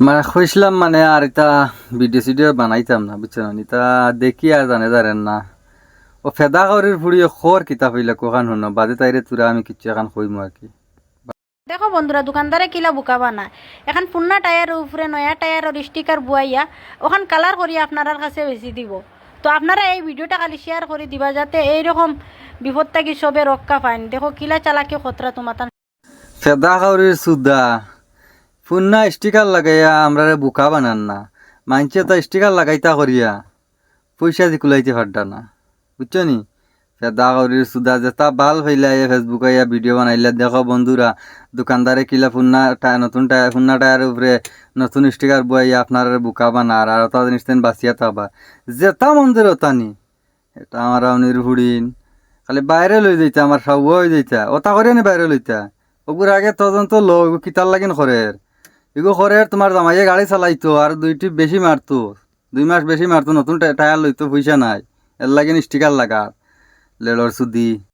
মানে খুঁজলাম মানে আর এটা ভিডিও সিডিও বানাইতাম না বুঝছো না এটা দেখি আর জানে জানেন না ও ফেদা করির ফুড়ি খর কিতাব হইলে কোখান হন বাদে তাইরে তুরা আমি কিচ্ছু এখন কইমু আর কি। দেখো বন্ধুরা, দোকানদারে কিলা বুকাবা না। এখন পুন্না টায়ারের উপরে নয়া টায়ারের স্টিকার বুয়াইয়া ওখান কালার করিয়া আপনার কাছে বেশি দিব। তো আপনারা এই ভিডিওটা খালি শেয়ার করে দিবা যাতে এইরকম বিপদ থেকে সবে রক্ষা পাইন। দেখো কিলা চালাকি খতরা তোমার। ফেদা করির সুদা ফুন্না স্টিকার লাগাইয়া আমরা বুকা বানান না মানছে তা স্টিকার লাগাইতা করিয়া পয়সা দি কুলাইতে পারডা না বুঝছো নি। ফেদা করির সুদা যেটা ভাল হইলা ফেসবুক আইয়া ভিডিও বানাইলে দেখো বন্ধুরা দোকানদারে কিলা নতুন ফুন্না টায়ার উপরে নতুন স্টিকার বইয়া আপনার বুকা বানার আর ওটা জিনিস তেন বাঁচিয়া থাকবা যেটা মন্দির ওটা নি। এটা আমার নির্ভুড়িন খালি বাইরে লই যাইতা আমার সব হয়ে যাইতা ওটা করে নি বাইরে লইতা ওগুর আগে তদন্ত লো কিতার লাগিন খরের এগো খরের তোমার জামাইয়ে গাড়ি চালাইতো আর দুইটি বেশি মারতো 2 মাস বেশি মারতো নতুন টায়ার লইতো পয়সা নাই এর লাগিন স্টিকার লাগা লেলর সুদি।